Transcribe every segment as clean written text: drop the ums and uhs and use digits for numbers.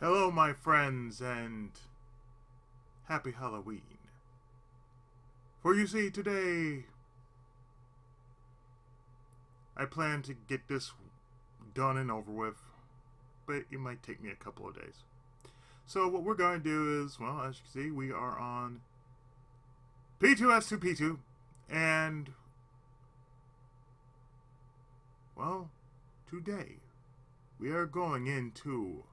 Hello, my friends, and happy Halloween. For you see, today I plan to get this done and over with, but it might take me a couple of days. So what we're going to do is, well, as you can see, we are on P2S2P2, and, well, today we are going into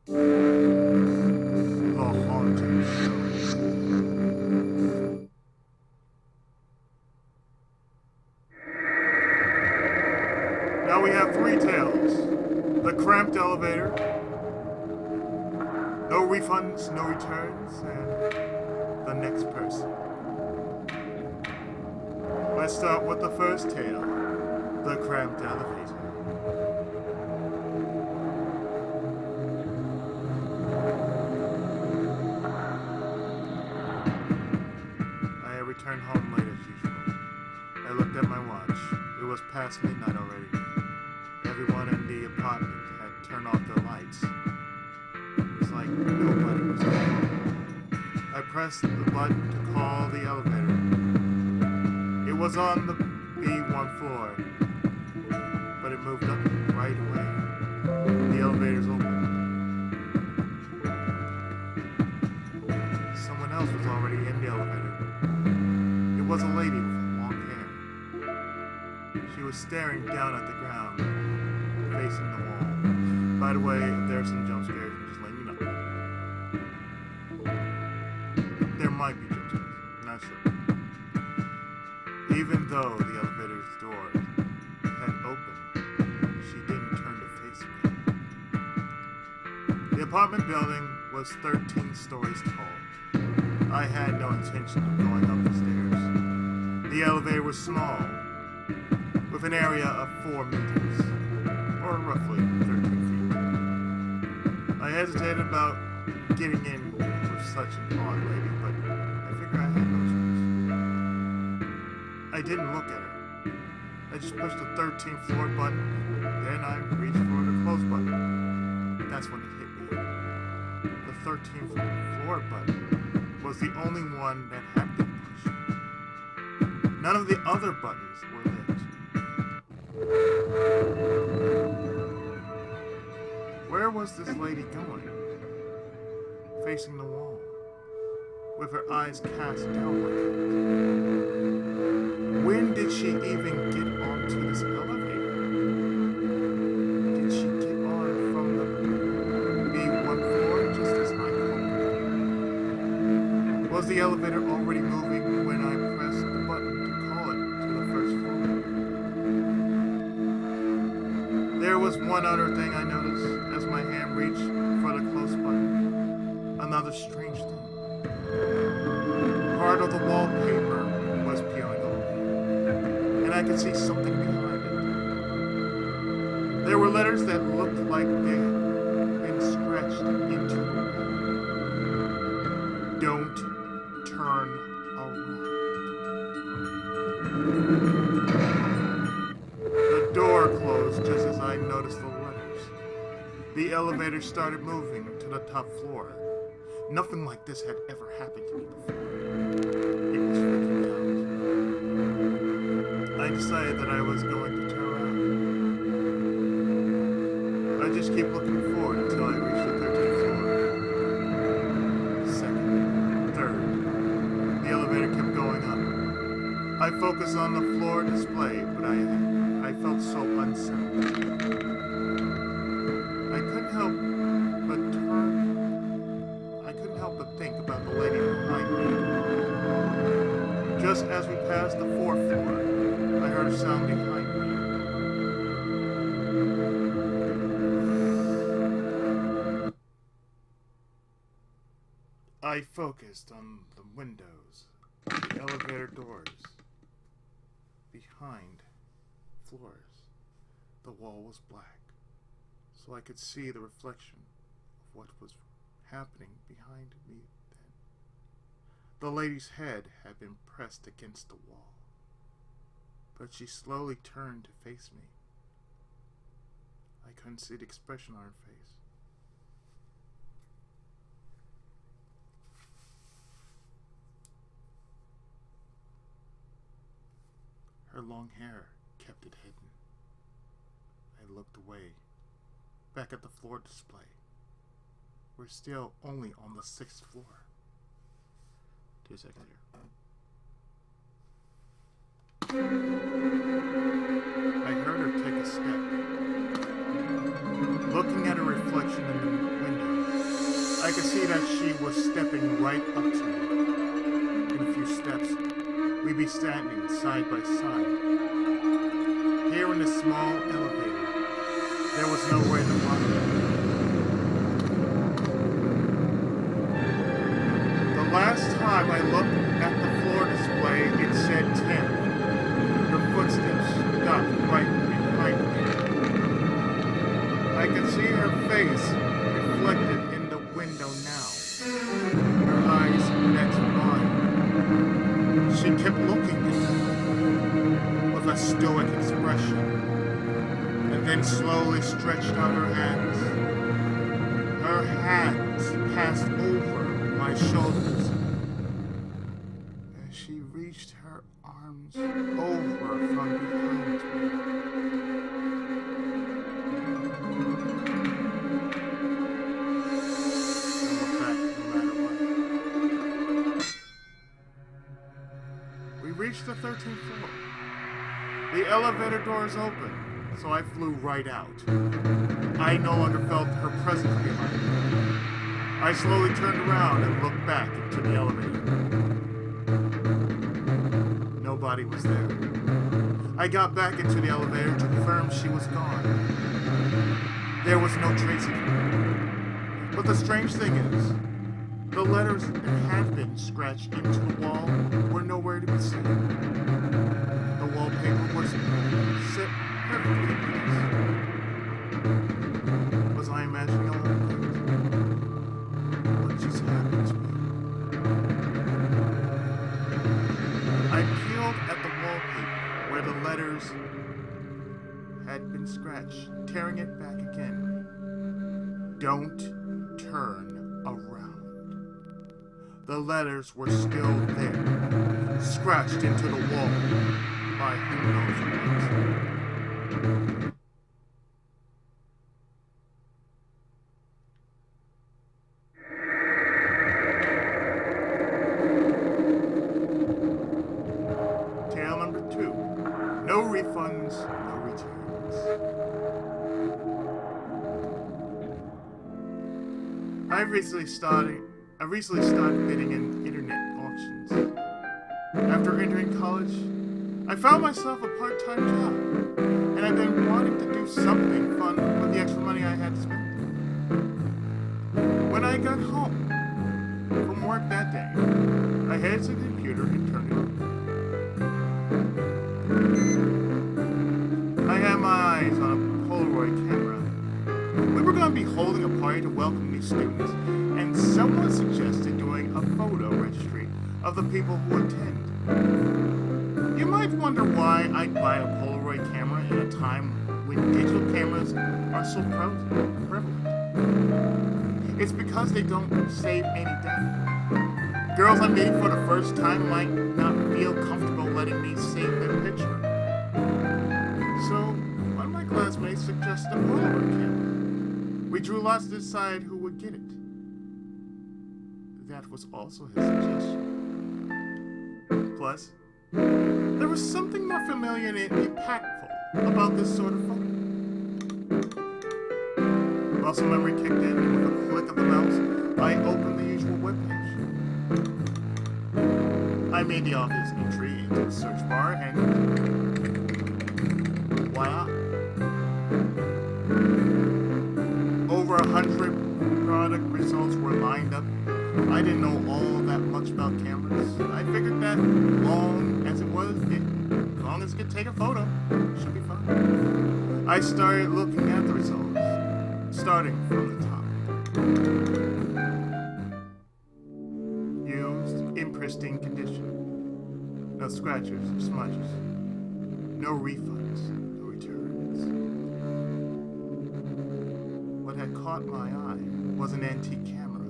the haunted show. Now we have three tales: the cramped elevator, no refunds, no returns, and the next person. Let's start with the first tale, the cramped elevator. I returned home late as usual. I looked at my watch. It was past midnight already. Everyone in the apartment had turned off their lights. It was like nobody was home. I pressed the button to call the elevator. It was on the B1 floor, but it moved up right away. The elevator's open. Someone else was already in the elevator. It was a lady with long hair. She was staring down at the ground, facing the wall. By the way, if there are some jump scares, I'm just letting you know. There might be jump scares, not sure. Even though the elevator's door had opened, she didn't turn to face me. The apartment building was 13 stories tall. I had no intention of going up the stairs. The elevator was small, with an area of 4 meters, or roughly 13 feet. I hesitated about getting in with such an odd lady, but I figured I had no choice. I didn't look at her. I just pushed the 13th floor button, then I reached for the close button. That's when it hit me. The 13th floor button was the only one that had been pushed. None of the other buttons were lit. Where was this lady going? Facing the wall, with her eyes cast downward. When did she even get onto this elevator? Did she get on from the B1 floor just as I hoped? Was the elevator already moving when I pressed the button to call it to the first floor? There was one other thing I noticed as my hand reached for the close button. Another strange thing. Part of the wallpaper was peeling off, and I could see something behind it. There were letters that looked like they had been scratched into the wall. Don't turn around. The door closed just as I noticed the letters. The elevator started moving to the top floor. Nothing like this had ever happened to me before. It was freaking out. I decided that I was going to turn around. I just keep looking forward until I reach the 13th floor. Second, third. The elevator kept going up. I focused on the floor display, but I felt so unsettled. I couldn't help but think about the lady behind me. Just as we passed the 4th floor, I heard a sound behind me. I focused on the windows, the elevator doors, behind floors. The wall was black, so I could see the reflection of what was happening behind me then. The lady's head had been pressed against the wall, but she slowly turned to face me. I I couldn't see the expression on her face. Her long hair kept it hidden. I looked away, back at the floor display. We're still only on the 6th floor. 2 seconds here. I heard her take a step. Looking at her reflection in the window, I could see that she was stepping right up to me. In a few steps, we'd be standing side by side. Here in this small elevator, there was nowhere to run. The last time I looked at the floor display, it said 10. Her footsteps stopped right behind me. I could see her face reflected in the window now. Her eyes met mine. She kept looking at me with a stoic expression, and then slowly stretched out her hands. Her hands passed over my shoulders as she reached her arms over from behind me. I looked back no matter what. We reached the 13th floor. The elevator doors opened, so I flew right out. I no longer felt her presence behind me. I slowly turned around and looked back into the elevator. Nobody was there. I got back into the elevator to confirm she was gone. There was no trace of her. But the strange thing is, the letters that had been scratched into the wall were nowhere to be seen. The wallpaper was set perfectly in place. Was I imagining all of that? What just happened to me? I peeled at the wallpaper where the letters had been scratched, tearing it back again. Don't turn around. The letters were still there, scratched into the wall by who knows what. Tale number 2. No refunds, no returns. I recently started bidding in internet auctions. After entering college, I found myself a part-time job, and I've been wanting to do something fun with the extra money I had to spend. When I got home from work that day, I headed to the computer and turned it on. I had my eyes on a Polaroid camera. We were going to be holding a party to welcome new students, and someone suggested doing a photo registry of the people who attend. You might wonder why I'd buy a Polaroid camera in a time when digital cameras are so prevalent. It's because they don't save any data. Girls I'm meeting for the first time might not feel comfortable letting me save their picture. So, one of my classmates suggested a Polaroid camera. We drew lots to decide who would get it. That was also his suggestion. Plus, there was something more familiar and impactful about this sort of photo. Muscle memory kicked in, and with a click of the mouse, I opened the usual webpage. I made the obvious entry into the search bar, and voila! Over 100 product results were lined up. I didn't know all that much about cameras. I figured that long as it could take a photo, it should be fine. I started looking at the results, starting from the top. Used in pristine condition. No scratches or smudges. No refunds, no returns. caught my eye was an antique camera.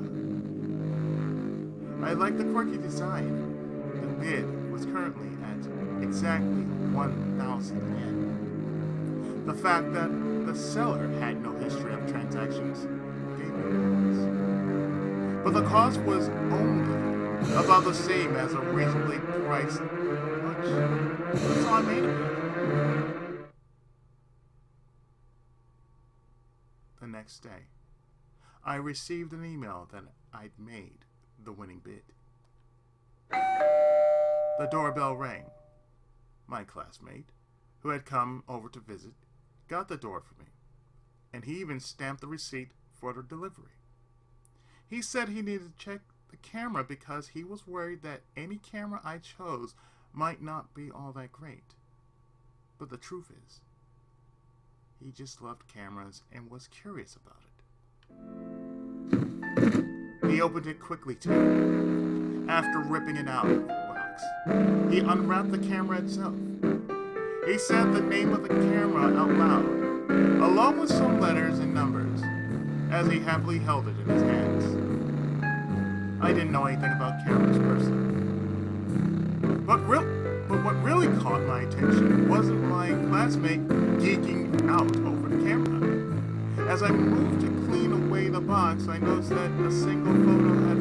I liked the quirky design. The bid was currently at exactly 1,000 yen. The fact that the seller had no history of transactions gave me pause. But the cost was only about the same as a reasonably priced lunch. That's all I made of it. The next day, I received an email that I'd made the winning bid. The doorbell rang. My classmate, who had come over to visit, got the door for me, and he even stamped the receipt for the delivery. He said he needed to check the camera because he was worried that any camera I chose might not be all that great. But the truth is, he just loved cameras and was curious about it. He opened it quickly too. After ripping it out of the box, he unwrapped the camera itself. He said the name of the camera out loud, along with some letters and numbers, as he happily held it in his hands. I didn't know anything about cameras personally. But what really caught my attention wasn't my classmate geeking out over the camera. As I moved to clean away the box, I noticed that a single photo had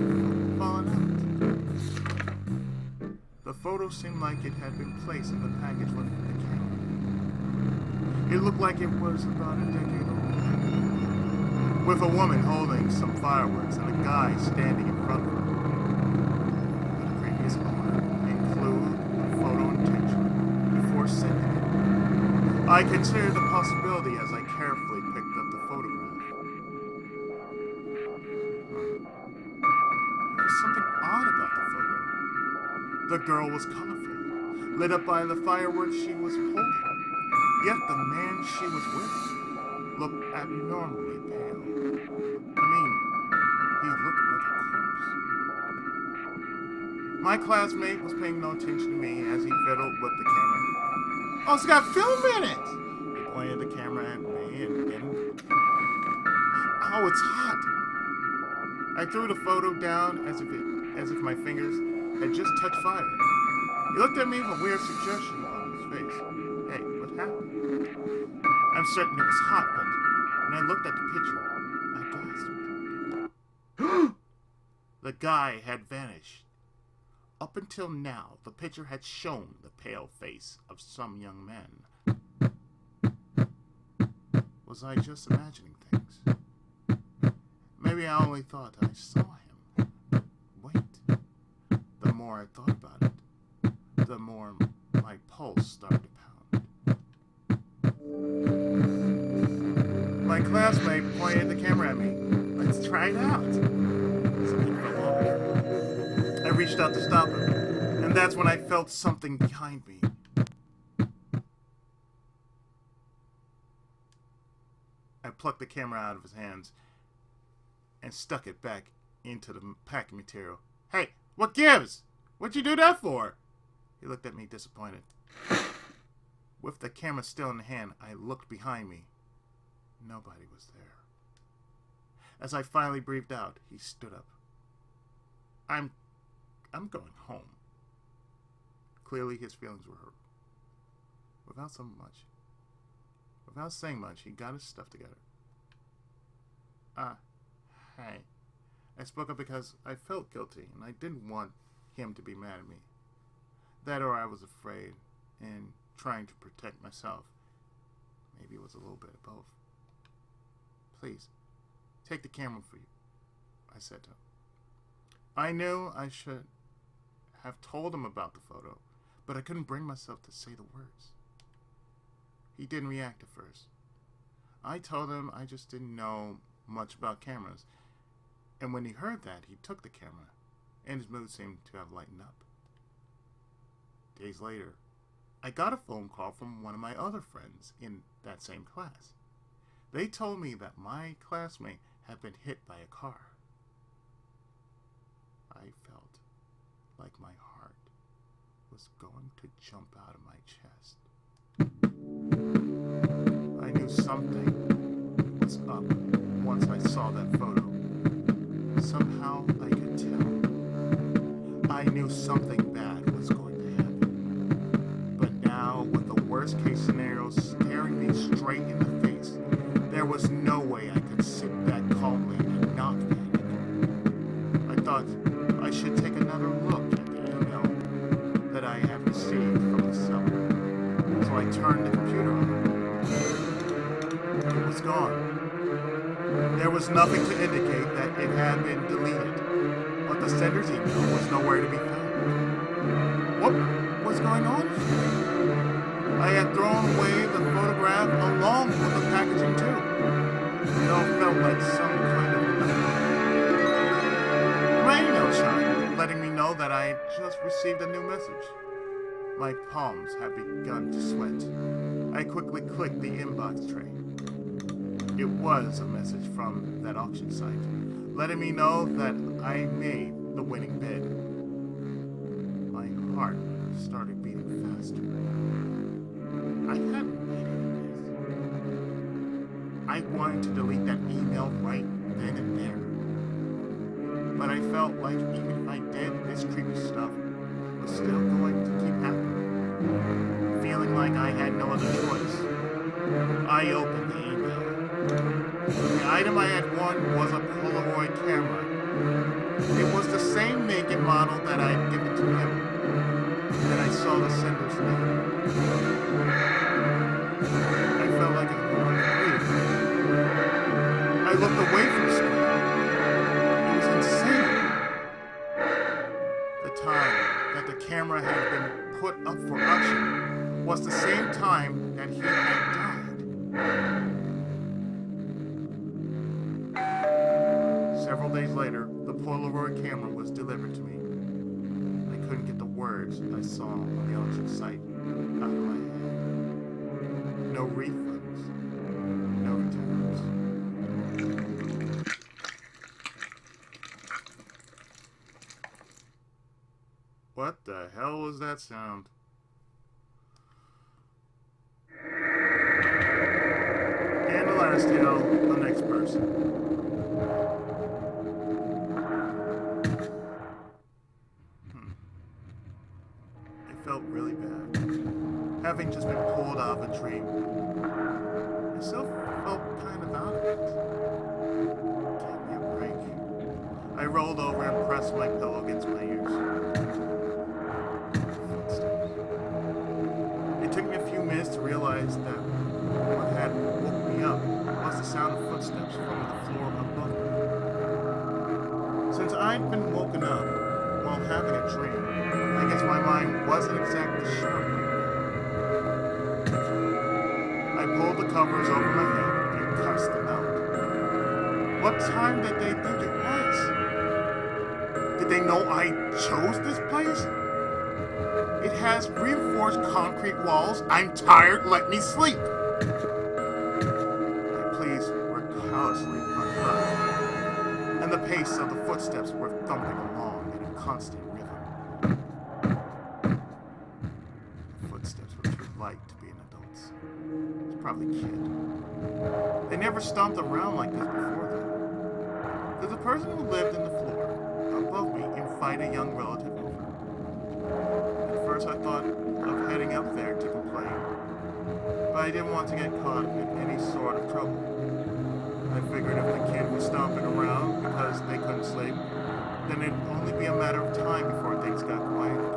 fallen out. The photo seemed like it had been placed in the package with the camera. It looked like it was about a decade old, with a woman holding some fireworks and a guy standing in front of her. But the previous owner included the photo intentionally before sending it. I considered the possibility as I carefully picked up the photograph. There was something odd about the photo. The girl was colorful, lit up by the fireworks she was holding. Yet the man she was with looked abnormally pale. He looked like a corpse. My classmate was paying no attention to me as he fiddled with the camera. "Oh, it's got film in it!" He pointed the camera at me and "Oh, it's hot!" I threw the photo down as if my fingers had just touched fire. He looked at me with a weird suggestion on his face. "Hey, what happened?" I'm certain it was hot, but when I looked at the picture, I gasped. The guy had vanished. Up until now, the picture had shown the pale face of some young man. Was I just imagining things? Maybe I only thought I saw him. Wait. The more I thought about it, the more my pulse started to pound. My classmate pointed the camera at me. "Let's try it out." Something fell off. I reached out to stop him, and that's when I felt something behind me. I plucked the camera out of his hands and stuck it back into the packing material. "Hey, what gives? What'd you do that for?" He looked at me disappointed. With the camera still in hand, I looked behind me. Nobody was there. As I finally breathed out, he stood up. I'm going home." Clearly his feelings were hurt. Without saying much, he got his stuff together. Hey. I spoke up because I felt guilty, and I didn't want him to be mad at me. That or I was afraid, and trying to protect myself. Maybe it was a little bit of both. "Please, take the camera for you," I said to him. I knew I should have told him about the photo, but I couldn't bring myself to say the words. He didn't react at first. I told him I just didn't know much about cameras, and when he heard that, he took the camera, and his mood seemed to have lightened up. Days later, I got a phone call from one of my other friends in that same class. They told me that my classmate had been hit by a car. I felt like my heart was going to jump out of my chest. I knew something was up once once I saw that photo. Somehow I could tell. I knew something bad was going to happen. But now, with the worst case scenario staring me straight in the face, there was no way I could sit back calmly and not panic. I thought I should take another look at the email that I had received from the seller. So I turned the computer on. It was gone. There was nothing to indicate that it had been deleted, but the sender's email was nowhere to be found. What was going on here? I had thrown away the photograph along with the packaging too. It all felt like some kind of nightmare. My email chimed, letting me know that I had just received a new message. My palms had begun to sweat. I quickly clicked the inbox tray. It was a message from that auction site, letting me know that I made the winning bid. My heart started beating faster. I hadn't made any bids. I wanted to delete that email right then and there. But I felt like even if I did, this creepy stuff was still going to keep happening. Feeling like I had no other choice, I opened the email. The item I had won was a Polaroid camera. It was the same make and model that I had given to him. Then I saw the sender's name. I felt like I wanted to breathe. I looked away from the screen. It was insane. The time that the camera had been put up for auction was the same time that he had died. Several days later, the Polaroid camera was delivered to me. I couldn't get the words I saw on the auction site out of my head. No refunds, no returns. What the hell was that sound? And the last tale, the next person. Felt really bad. Having just been pulled out of a dream, I still felt kind of out of it. Give me a break. I rolled over and pressed my pillow against my ears. Footsteps. It took me a few minutes to realize that what had woke me up was the sound of footsteps from the floor above me. Since I'd been woken up while having a dream, I guess my mind wasn't exactly sharp. I pulled the covers over my head and cussed them out. What time did they think it was? Did they know I chose this place? It has reinforced concrete walls. I'm tired, let me sleep. My pleas were callously unheard, and the pace of the footsteps were thumping along in a constant rhythm. Footsteps were too light to be an adult's. It's probably a kid. They never stomped around like this before, though. Did the person who lived in the floor above me invite a young relative over? At first I thought of heading up there to complain, but I didn't want to get caught in any sort of trouble. I figured if the kid was stomping around because they couldn't sleep, then it'd only be a matter of time before things got quiet again.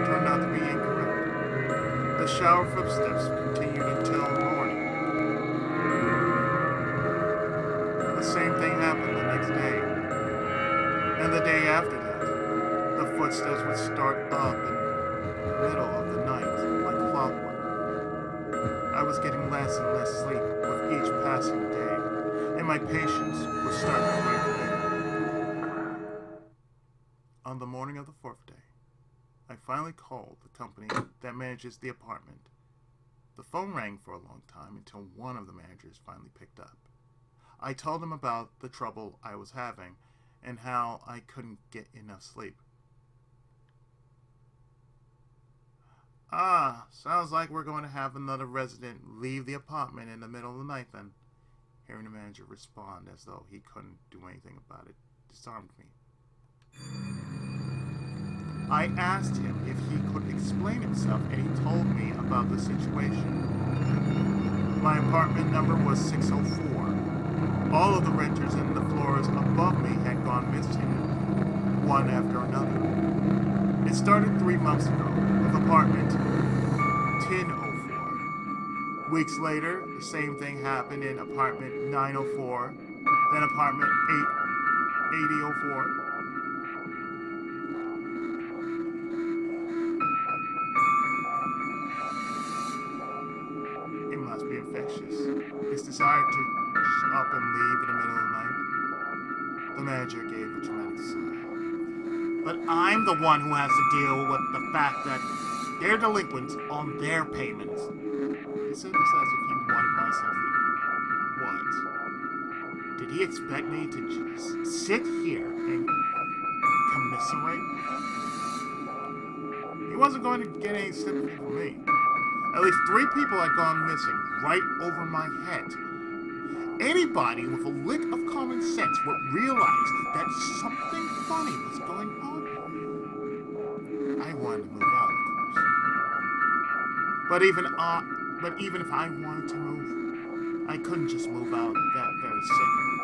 Turned out to be incorrect. The shower footsteps continued until morning. The same thing happened the next day. And the day after that, the footsteps would start up in the middle of the night like clockwork. I was getting less and less sleep with each passing day, and my patience was starting to wear thin. On the morning of the fourth day, I finally called the company that manages the apartment. The phone rang for a long time until one of the managers finally picked up. I told him about the trouble I was having and how I couldn't get enough sleep. Ah, sounds like we're going to have another resident leave the apartment in the middle of the night then. Hearing the manager respond as though he couldn't do anything about it disarmed me. I asked him if he could explain himself, and he told me about the situation. My apartment number was 604. All of the renters in the floors above me had gone missing, one after another. It started 3 months ago with apartment 1004. Weeks later, the same thing happened in apartment 904, then apartment 8004. It must be infectious. His desire to up and leave in the middle of the night. The manager gave a dramatic sigh. But I'm the one who has to deal with the fact that they're delinquents on their payments. He said this as if he wanted my sympathy. What? Did he expect me to just sit here and commiserate with him? He wasn't going to get any sympathy from me. At least 3 people had gone missing right over my head. Anybody with a lick of common sense would realize that something funny was going on. I wanted to move out, of course. But even if I wanted to move, I couldn't just move out that very second.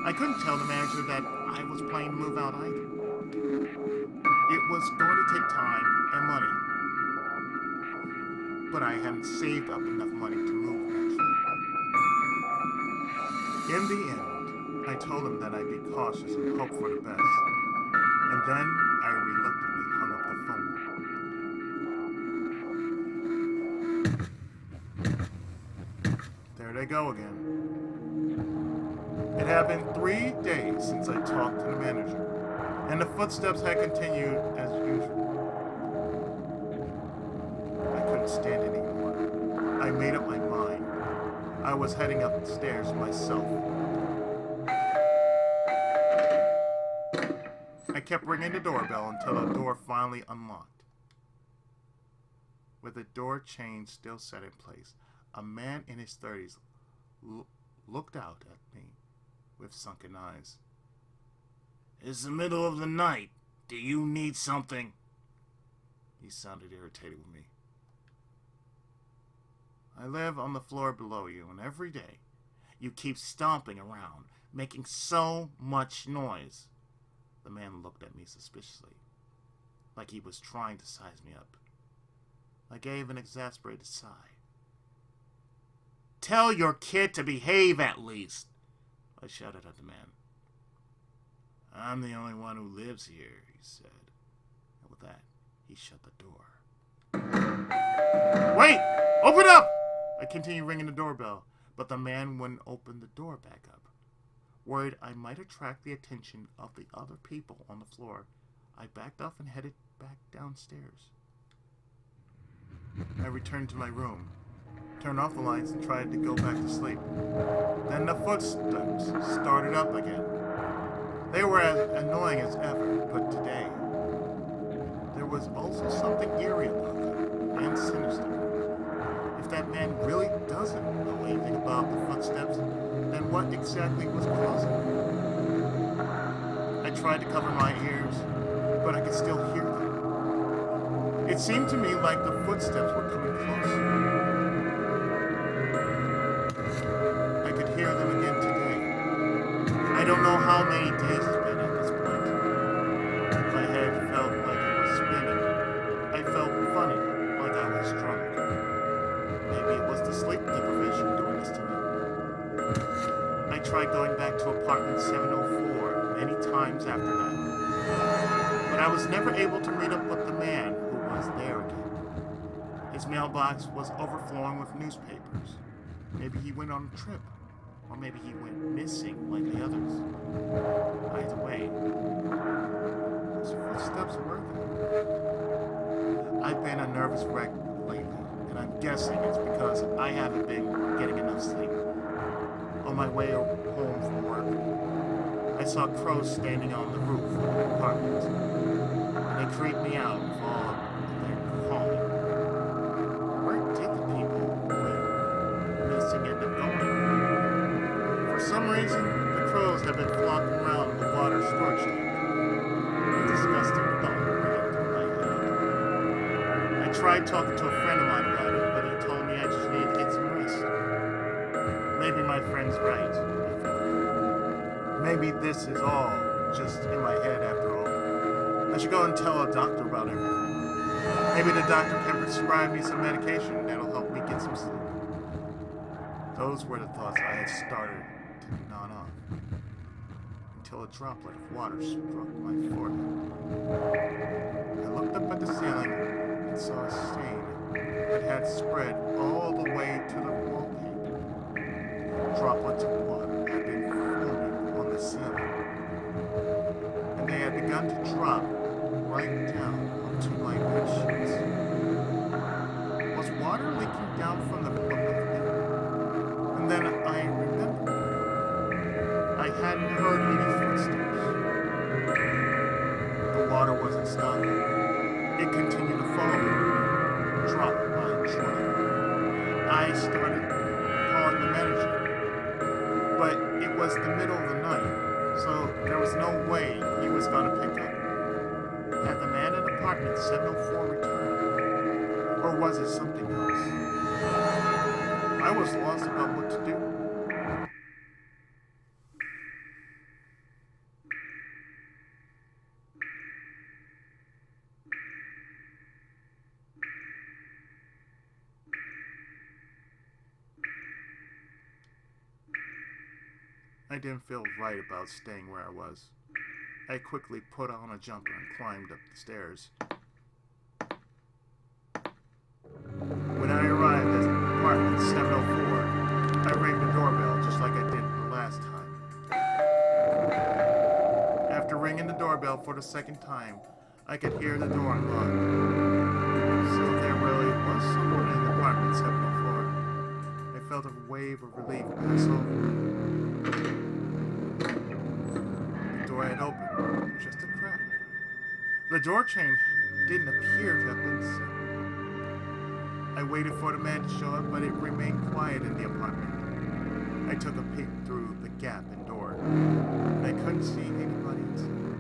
I couldn't tell the manager that I was planning to move out either. It was going to take time and money. But I hadn't saved up enough money to move, naturally. In the end, I told him that I'd be cautious and hope for the best. And then I reluctantly hung up the phone. There they go again. It had been 3 days since I talked to the manager, and the footsteps had continued as usual. I couldn't stand it anymore. I made up my mind. I was heading up the stairs myself. I kept ringing the doorbell until the door finally unlocked. With the door chain still set in place, a man in his 30s looked out at me with sunken eyes. It's the middle of the night. Do you need something? He sounded irritated with me. I live on the floor below you, and every day you keep stomping around, making so much noise. The man looked at me suspiciously, like he was trying to size me up. I gave an exasperated sigh. Tell your kid to behave at least, I shouted at the man. I'm the only one who lives here, he said. And with that, he shut the door. Wait! Open up! I continued ringing the doorbell, but the man wouldn't open the door back up. Worried I might attract the attention of the other people on the floor, I backed off and headed back downstairs. I returned to my room, turned off the lights, and tried to go back to sleep. Then the footsteps started up again. They were as annoying as ever, but today there was also something eerie about them, and sinister. If that man really doesn't know anything about the footsteps, then what exactly was causing them? I tried to cover my ears, but I could still hear them. It seemed to me like the footsteps were coming closer. I could hear them again today. I don't know how many days it's been at this point. My head felt like it was spinning. I felt funny, like I was drunk. Maybe it was the sleep deprivation doing this to me. I tried going back to apartment 704 many times after that. But I was never able to meet up with the man who was there again. His mailbox was overflowing with newspapers. Maybe he went on a trip. Or maybe he went missing like the others. Either way, those footsteps were there. I've been a nervous wreck lately, and I'm guessing it's because I haven't been getting enough sleep. On my way home from work, I saw crows standing on the roof of the apartment, and they creeped me out with all of their calling. noticing it and going. For some reason, the crows have been flocking around the water storage tank. A disgusting thought ran through my head. I tried talking to a friend of mine about it, but he told me I just need to get some rest. Maybe my friend's right, I thought. Maybe this is all just in my head after all. I should go and tell a doctor about everything. Maybe the doctor can prescribe me some medication that'll help me get some sleep. Those were the thoughts I had started to gnaw on, until a droplet of water struck my forehead. I looked up at the ceiling and saw a stain that had spread all the way to the wallpaper. Droplets of water had been forming on the ceiling, and they had begun to drop right down onto my bed sheets. Was water leaking down from the bottom of the bed? And then I remembered. I hadn't heard any footsteps. The water wasn't stopping. It continued to fall, drop by drop. I started calling the manager, but it was the middle of the night, so there was no way he was going to pick up. Had the man in apartment 704 returned? Or was it something else? I was lost about what to do. I didn't feel right about staying where I was. I quickly put on a jumper and climbed up the stairs. When I arrived at apartment 704, I rang the doorbell just like I did the last time. After ringing the doorbell for the second time, I could hear the door unlock. So there really was someone in apartment 704. I felt a wave of relief pass over. The door had opened, just a crack. The door chain didn't appear to have been set. I waited for the man to show up, but it remained quiet in the apartment. I took a peek through the gap in door, and I couldn't see anybody inside.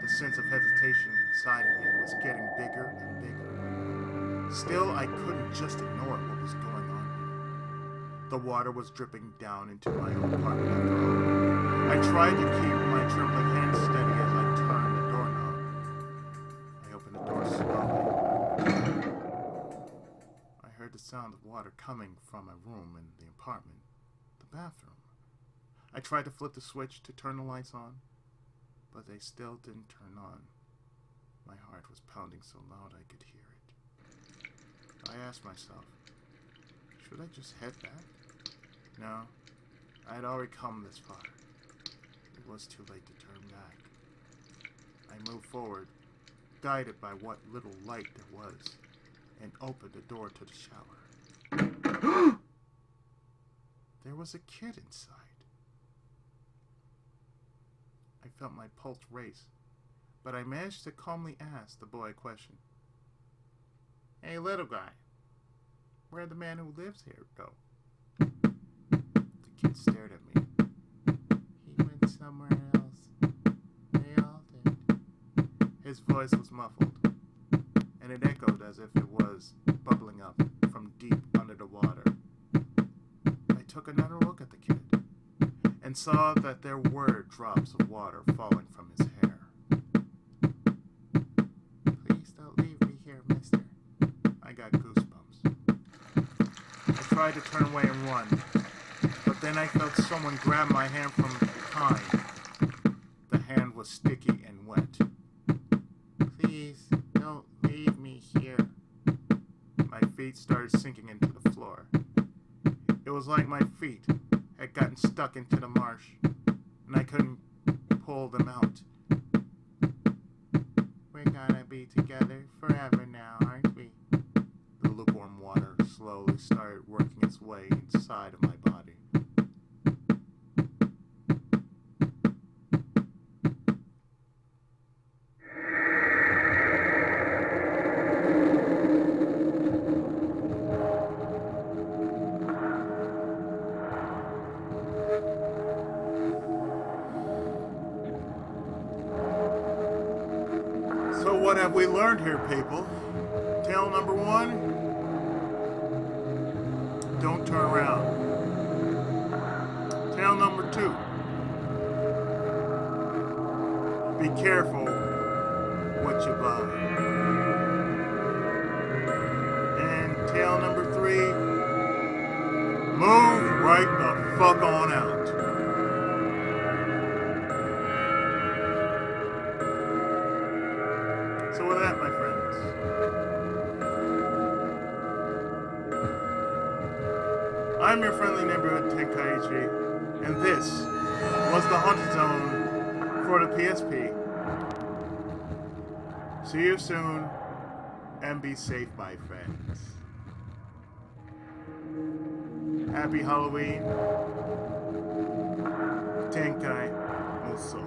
The sense of hesitation inside of me was getting bigger and bigger. Still, I couldn't just ignore what was going on. The water was dripping down into my own apartment after all. I tried to keep my trembling hands steady as I turned the doorknob. I opened the door slowly. I heard the sound of water coming from my room in the apartment, the bathroom. I tried to flip the switch to turn the lights on, but they still didn't turn on. My heart was pounding so loud I could hear it. I asked myself, should I just head back? No, I had already come this far. It was too late to turn back. I moved forward, guided by what little light there was, and opened the door to the shower. There was a kid inside. I felt my pulse race, but I managed to calmly ask the boy a question. Hey, little guy, where'd the man who lives here go? The kid stared at me. He went somewhere else. They all did. His voice was muffled, and it echoed as if it was bubbling up from deep under the water. I took another look at the kid, and saw that there were drops of water falling from his hair. Please don't leave me here, mister. I got goosebumps. I tried to turn away and run, but then I felt someone grab my hand from behind. The hand was sticky and wet. Please don't leave me here. My feet started sinking into the floor. It was like my feet had gotten stuck into the marsh, and I couldn't pull them out. We're gonna be together forever now, aren't we? The lukewarm water slowly started working its way inside of my body. what have we learned here, people? Tale number one, don't turn around. Tale number two, be careful what you buy. And tale number three, move right the fuck on out. So with that, my friends, I'm your friendly neighborhood Tenkaichi, and this was the Haunted Zone for the PSP. See you soon, and be safe, my friends. Happy Halloween, Tenkai Muso.